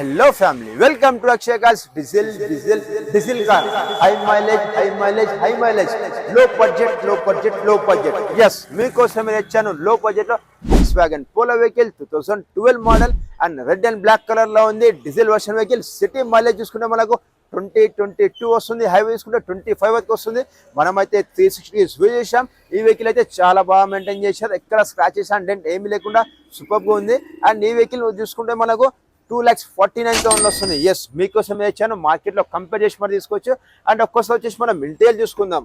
Hello family, welcome to Akshay Cars diesel car. High mileage, low budget. Yes, మీకోసం నేను ఇచ్చాను లో budget లో Volkswagen Polo vehicle 2012 model and red and black colour లో ఉంది. Diesel version vehicle. City mileage చూసుకుంటే మనకు 22 వస్తుంది, హైవే చూసుకుంటే 25 వరకు వస్తుంది. మనమైతే 360 యూజ్ చేసాం. ఈ వెహికల్ అయితే చాలా బాగా మెయింటైన్ చేశారు. ఎక్కడ స్క్రాచెస్ అండ్ డెంట్ ఏమీ లేకుండా సూపర్ గా ఉంది. అండ్ ఈ వెహికల్ చూసుకుంటే మనకు 2,49,000 వస్తుంది. ఎస్, మీకోసం ఇచ్చాను. మార్కెట్ లో కంపేర్ చేసి మరి తీసుకోవచ్చు. అండ్ ఒక్కసారి వచ్చేసి మనం ఇంటీరియర్ చూసుకుందాం.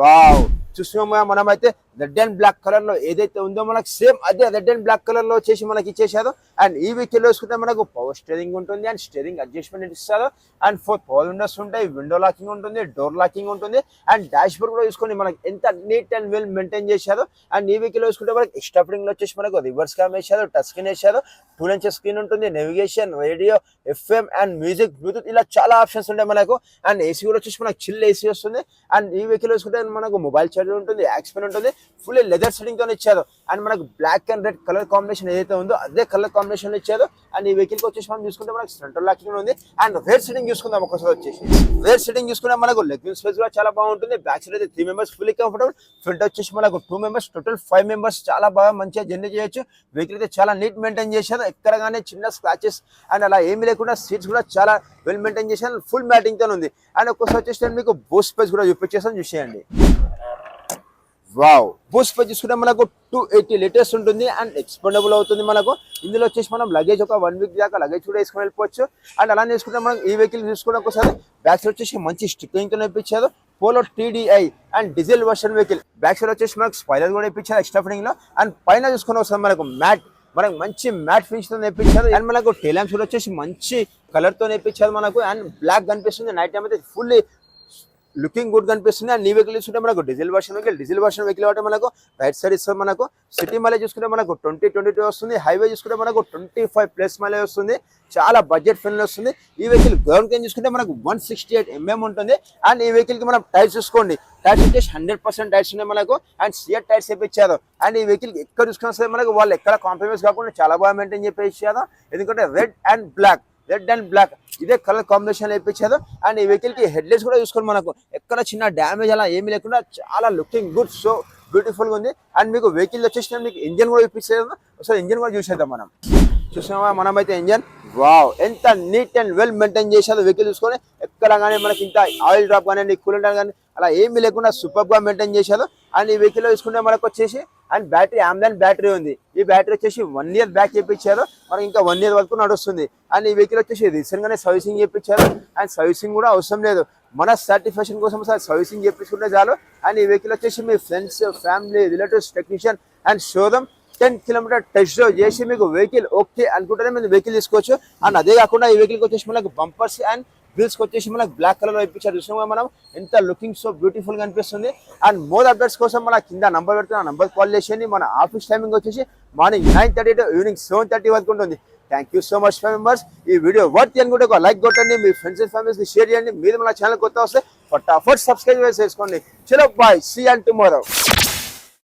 వావ్, చూస్తున్నాం మనమైతే రెడ్ అండ్ బ్లాక్ కలర్ లో ఏదైతే ఉందో మనకు సేమ్ అదే రెడ్ అండ్ బ్లాక్ కలర్ లో వచ్చేసి మనకి ఇచ్చేసారు. అండ్ ఈ వెహికల్ వేసుకుంటే మనకు పవర్ స్టీరింగ్ ఉంటుంది అండ్ స్టీరింగ్ అడ్జస్ట్మెంట్ ఇస్తారు. అండ్ 4 పవర్ విండోస్ ఉంటాయి, విండో లాకింగ్ ఉంటుంది, డోర్ లాకింగ్ ఉంటుంది. అండ్ డాష్ బోర్డ్ కూడా చూసుకొని మనకి ఎంత నీట్ అండ్ వెల్ మెయింటైన్ చేశారు. అండ్ ఈ వెహికల్ వేసుకుంటే మనకి ఎక్స్ట్రా ఫిట్టింగ్ లో వచ్చేసి మనకు రివర్స్ క్యామ్ వేసారు, టచ్ స్క్రీన్ వేసారు, 2 ఇంచెస్ స్క్రీన్ ఉంటుంది, navigation, radio, FM and music, Bluetooth, ఇలా చాలా ఆప్షన్స్ ఉంటాయి మనకు. అండ్ ఏసీ కూడా వచ్చేసి మనకు చిల్ ఏసీ వస్తుంది. అండ్ ఈ వెహికల్ వేసుకుంటే మనకు మొబైల్ చార్జర్ ఉంటుంది, యాక్స్పెన్ ఉంటుంది, ఫుల్ లెదర్ సెట్టింగ్ తో ఇచ్చారు. అండ్ మనకు black and red colour combination ఏదైతే ఉందో అదే కలర్ కాంబినేషన్ ఇచ్చారు. అండ్ ఈ వెహికల్ వచ్చేసి మనం చూసుకుంటే మనకు సెంట్రల్ లాకింగ్ ఉంది. అండ్ రేర్ సెట్టింగ్ చూసుకుందాం. ఒకసారి వచ్చేసి రేర్ సెట్టింగ్ చూసుకుంటే మనకు లెగ్ స్పేస్ కూడా చాలా బాగుంటుంది. బ్యాక్ సైడ్ అయితే 3 మెంబర్స్ ఫుల్లీ కంఫర్టబుల్, ఫ్రంట్ వచ్చేసి మనకు 2 మెంబర్స్, టోటల్ 5 మెంబర్స్ చాలా బాగా మంచిగా జర్నీ చేయొచ్చు. వెహికల్ అయితే చాలా నీట్ మెయింటైన్ చేశారు. ఎక్కడ కానీ చిన్న స్క్రాచెస్ అండ్ అలా ఏమీ లేకుండా సీట్స్ కూడా చాలా వెల్ మెయింటైన్ చేశారు. ఫుల్ మ్యాటింగ్ తో ఉంది. అండ్ ఒక్కసారి వచ్చేసి మీకు బూట్ స్పేస్ కూడా చూపించేసాను, చూసేయండి. వావ్, బూట్ స్పేస్ చూసుకుంటే మనకు 280 లీటర్స్ ఉంటుంది అండ్ ఎక్స్పెండబుల్ అవుతుంది. మనకు ఇందులో వచ్చేసి మనం లగేజ్ ఒక 1 వీక్ దాకా లగేజ్ కూడా వేసుకొని వెళ్ళిపోవచ్చు. అండ్ అలా చేసుకుంటే మనం ఈ వెహికల్ చూసుకుంటే ఒకసారి బ్యాక్ సైడ్ వచ్చేసి మంచి స్టిక్కరింగ్ తో ఇప్పించారు. Polo TDI and diesel version vehicle. Back side వచ్చేసి మనకు స్పాయిలర్ కూడా ఇప్పించారు ఎక్స్ట్రా ఫిట్టింగ్ లో. అండ్ పైన చూసుకుని ఒకసారి మనకు మనకు మంచి మ్యాట్ ఫినిష్ తో నేర్పించారు. అండ్ మనకు టెయిల్ ల్యాంప్స్ కూడా వచ్చేసి మంచి కలర్ తో నేర్పించారు మనకు. అండ్ బ్లాక్ కనిపిస్తుంది, నైట్ టైం అయితే ఫుల్లీ లుకింగ్ గుడ్ కనిపిస్తుంది. అండ్ ఈ వెహికల్ చూసుకుంటే మనకు డీజిల్ వర్షన్ వెహికల్ అంటే మనకు రైట్ సైడ్ ఇస్తుంది. మనకు సిటీ మైలేజ్ చూసుకుంటే మనకు 20-22 వస్తుంది, హైవే చూసుకుంటే మనకు 25+ మైలేజ్ వస్తుంది. చాలా బడ్జెట్ ఫ్రెండ్లీ వస్తుంది. ఈ వెహికల్ గ్రౌండ్ కేన్ చూసుకుంటే మనకు 168 mm ఉంటుంది. అండ్ ఈ వెహికల్ కి మనం టైర్స్ చూసుకోండి, టైర్స్ వచ్చేసి 100% టైర్స్ ఉన్నాయి మనకు. అండ్ సియర్ టైర్స్ వేయించారు. అండ్ ఈ వెహికల్ ఎక్కడ చూసుకున్నా సరే మనకు వాళ్ళు ఎక్కడ కాంప్రమైజ్ కాకుండా చాలా బాగా మెయింటైన్ చేయించారు. ఎందుకంటే రెడ్ అండ్ బ్లాక్ ఇదే కలర్ కాంబినేషన్ వేయించారు. అండ్ ఈ వెహికల్ కి హెడ్ లైట్స్ కూడా చూసుకొని మనకు ఎక్కడ చిన్న డ్యామేజ్ అలా ఏమీ లేకుండా చాలా లుకింగ్ గుడ్, సో బ్యూటిఫుల్ గా ఉంది. అండ్ మీకు వెహికల్ వచ్చేసి మీకు ఇంజన్ కూడా చూపించారు. ఒకసారి ఇంజన్ కూడా చూసేద్దాం. మనం చూసామా, మనమైతే ఇంజన్ వావ్ ఎంత నీట్ అండ్ వెల్ మెయింటైన్ చేశారు. వెహికల్ చూసుకొని ఎక్కడ కానీ మనకి ఇంత ఆయిల్ డ్రాప్ కానీ కూలెంట్ కానీ అలా ఏమీ లేకుండా సూపర్ గా మెయింటైన్ చేశారు. అండ్ ఈ వెహికల్ చూసుకుంటే మనకు వచ్చేసి అండ్ బ్యాటరీ ఆమ్దాన్ బ్యాటరీ ఉంది. ఈ బ్యాటరీ వచ్చేసి 1 ఇయర్ బ్యాక్ చేయించారు, మనకి ఇంకా 1 ఇయర్ వరకు నడుస్తుంది. అండ్ ఈ వెహికల్ వచ్చేసి రీసెంట్ గానే సర్వీసింగ్ చేయించారు. అండ్ సర్వీసింగ్ కూడా అవసరం లేదు, మన సర్టిఫికేషన్ కోసం సర్వీసింగ్ చేయించుకుంటే చాలు. అండ్ ఈ వెహికల్ వచ్చేసి మీ friends, family, relatives, technician and showroom 10 kilometre test drive చేసి మీకు వెహికల్ ఓకే అనుకుంటేనే మీరు వెహికల్ తీసుకోవచ్చు. అండ్ అదే కాకుండా ఈ వెహికల్ వచ్చేసి మనకు బంపర్స్ అండ్ వీల్స్ వచ్చేసి మనకు బ్లాక్ కలర్ లో ఇప్పించారు. చూసాం మనం ఎంత లుకింగ్ సో బ్యూటిఫుల్ గా అనిపిస్తుంది. అండ్ మోర్ అప్డేట్స్ కోసం మన కింద నంబర్ పెడుతున్న నంబర్ కాల్ చేసేయండి. మన ఆఫీస్ టైమింగ్ వచ్చేసి మార్నింగ్ 9:30 to ఈవినింగ్ 7:30 వరకు ఉంటుంది. Thank you so much members. ఈ వీడియో వర్త్ అనుకుంటే ఒక లైక్ కొట్టండి, మీ ఫ్రెండ్స్ అండ్ ఫ్యామిలీస్ కి షేర్ చేయండి. మీరు మన ఛానల్ కొత్త వస్తే ఫటాఫట్ సబ్స్క్రైబ్ చేసుకోండి. చలో బాయ్, సీ యూ టుమారో.